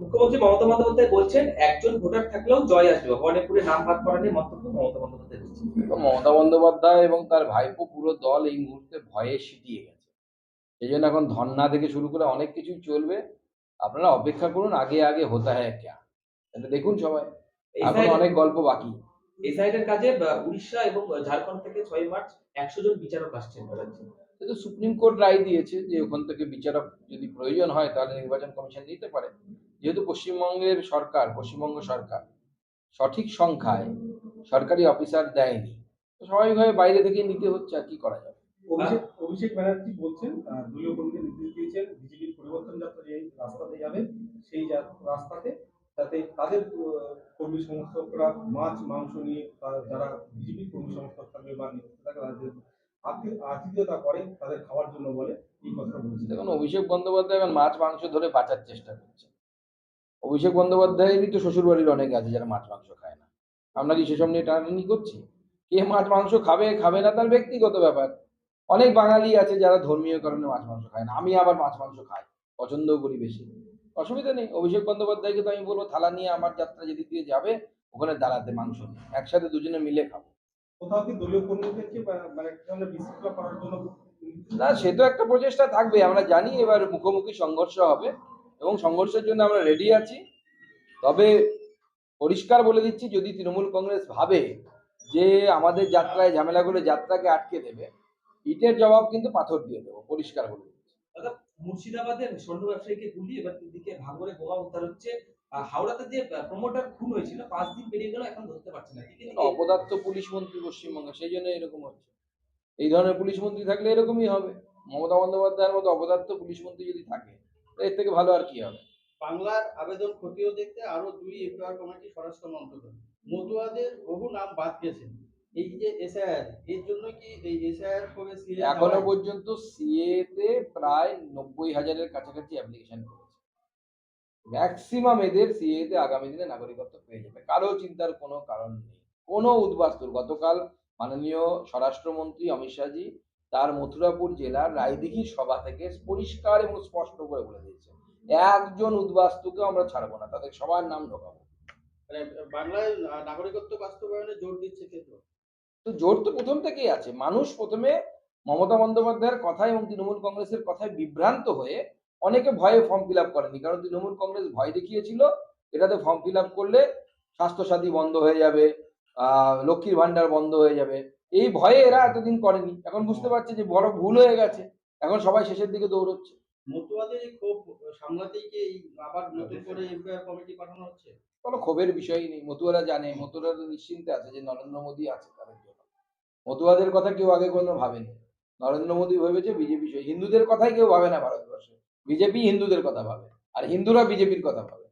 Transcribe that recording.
মুখ্যমন্ত্রী মমতা বন্দ্যোপাধ্যায় বলছেন, একজন ভোটার থাকলেও জয় আসবে। ভবানীপুরে নাম বাদ করা নিয়ে মন্তব্য মমতা বন্দ্যোপাধ্যায় করছেন। তো মমতা বন্দ্যোপাধ্যায় এবং তার ভাইপো পুরো দল এই মুহূর্তে ভয়ে সিঁটিয়ে গেছে। সেজন্য এখন ধর্না থেকে শুরু করে অনেক কিছুই চলবে। আপনারা অপেক্ষা করুন, আগে, আগে হোতা হ্যায় ক্যা। এটা দেখুন সবাই। এখনো এসআইআর অনেক গল্প বাকি। এসআইআর কাজে উড়িষ্যা এবং ঝাড়খণ্ড থেকে ৬ মার্চ ১০০ জন বিচারক আসছেন রাজ্যে। কিন্তু সুপ্রিম কোর্ট রায় দিয়েছে যে ওখান থেকে বিচারক যদি প্রয়োজন হয় তাহলে নির্বাচন কমিশন নিতে পারে। যেহেতু পশ্চিমবঙ্গ সরকার সঠিক সংখ্যায় সরকারি অফিসার দেয়নি। তো স্বাভাবিকভাবে বাইরে থেকেই নিতে হচ্ছে, আর কি করা যাবে? অভিষেক ব্যানার্জি বলছেন, দলীয় কর্মীদের নির্দেশ দিয়েছেন বিজেপির পরিবর্তন যাত্রা যে রাস্তাতে যাবে সেই রাস্তাতে যাতে তাদের কর্মী সমর্থকরা মাছ মাংস নিয়ে যারা বিজেপির কর্মী সমর্থক থাকবে বা নেতা থাকবে তাদের আতিথেয়তা করে তাদের খাওয়ার জন্য বলে এই কথাটা বলছেন। দেখুন, অভিষেক বন্দ্যোপাধ্যায় এখন মাছ মাংস ধরে বাঁচার চেষ্টা করছে। অভিষেক বন্দ্যোপাধ্যায়েরই তো শ্বশুরবাড়ির অনেকে আছে যারা মাছ মাংস খায় না। আমরা কি সেসব নিয়ে টানাটানি করছি? কে মাছ মাংস খাবে খাবে না তার ব্যক্তিগত ব্যাপার। অনেক বাঙালি আছে যারা ধর্মীয় কারণে মাছ মাংস খায় না। আমি আবার মাছ মাংস খাই, পছন্দও করি বেশি। অসুবিধা নেই। অভিষেক বন্দ্যোপাধ্যায়কে তো আমি বলবো থালা নিয়ে আমার যাত্রা যেদিক দিয়ে যাবে ওখানে দাঁড়াতে, মাংস নিয়ে একসাথে দুজনে মিলে খাবো। কোথাও কি দলীয় কর্মীদেরকে মানে একটা ধরনের বিশৃঙ্খলা করার জন্য না, সে তো একটা প্রচেষ্টা থাকবে। আমরা জানি এবার মুখোমুখি সংঘর্ষ হবে এবং সংঘর্ষের জন্য আমরা রেডি আছি। তবে পরিষ্কার বলে দিচ্ছি, যদি তৃণমূল কংগ্রেস ভাবে যে আমাদের যাত্রায় ঝামেলা করে যাত্রাকে আটকে দেবে, ইটের জবাব কিন্তু পাথর দিয়ে দেবো, পরিষ্কার বলে দিচ্ছি। দাদা, মুর্শিদাবাদের স্বর্ণ ব্যবসায়ীকে গুলি, এবার দিকে ভাঙড়ে বোমা উদ্ধার হচ্ছে। হাওড়াতে যে প্রমোটার খুন হয়েছিল ৫ দিন পেরিয়ে গেল, এখন ধরতে পারছে না। দিকে দিকে অপদার্থ পুলিশ মন্ত্রী পশ্চিমবঙ্গে, সেই জন্য এরকম হচ্ছে। এই ধরনের পুলিশ মন্ত্রী থাকলে এরকমই হবে। মমতা বন্দ্যোপাধ্যায়ের মতো অপদার্থ পুলিশ মন্ত্রী যদি থাকে, এর থেকে ভালো আর কি হবে? বাংলার আবেদন খতিয়ে দেখতে আরো ২ এফআইআর কমিটি স্বরাষ্ট্র মন্ত্রক। মতুয়াদের বহু নাম বাদ গেছে। এই যে এসআইআর এর জন্য কি এই এসআইআর করে সিএ এখনো পর্যন্ত সিএ তে প্রায় ৯০,০০০-এর কাছাকাছি অ্যাপ্লিকেশন করেছে। ম্যাক্সিমাম এদের সিএ তে আগামী দিনে নাগরিকত্ব পেয়ে যাবে। কারো চিন্তার কোনো কারণ নেই। কোনো উদ্বাস্তুর, গতকাল মাননীয় স্বরাষ্ট্রমন্ত্রী অমিত শাহজি তার মথুরাপুর জেলার রায়দিঘির সভা থেকে পরিষ্কার এবং স্পষ্ট করে বলে দিয়েছে, একজন উদ্বাস্তুকেও আমরা ছাড়বো না, তাদের সবার নাম ঢোকাবো। মানে বাংলায় নাগরিকত্ব বাস্তবায়নে জোর দিচ্ছে কেন্দ্র। তো জোর তো প্রথম থেকেই আছে। মানুষ প্রথমে মমতা বন্দ্যোপাধ্যায়ের কথা এবং তৃণমূল কংগ্রেসের কথায় বিভ্রান্ত হয়ে অনেকে ভয়ে ফর্ম ফিল আপ করেনি। কারণ তৃণমূল কংগ্রেস ভয় দেখিয়েছিল এটাতে ফর্ম ফিল আপ করলে স্বাস্থ্যসাথী বন্ধ হয়ে যাবে, লক্ষ্মীর ভান্ডার বন্ধ হয়ে যাবে। এই ভয়ে এরা এতদিন করেনি। এখন বুঝতে পারছে যে বড় ভুল হয়ে গেছে। এখন সবাই শেষের দিকে দৌড়চ্ছে। মতুয়াদের এই ক্ষোভ সামলাতেই কি এই আবার নতুন করে এফআইআর কমিটি পাঠানো হচ্ছে? কোনো ক্ষোভের বিষয়ই নেই। মতুয়ারা জানে, মতুয়ারা তো নিশ্চিন্তে আছে যে নরেন্দ্র মোদী আছে তাদের জন্য। মতুয়াদের কথা কেউ আগে কোনো ভাবেনি। নরেন্দ্র মোদী ভেবেছে বিজেপি হিন্দুদের কথাই কেউ ভাবে না ভারতবর্ষে। বিজেপি হিন্দুদের কথা ভাবে। আর হিন্দুরা বিজেপির কথা ভাবে।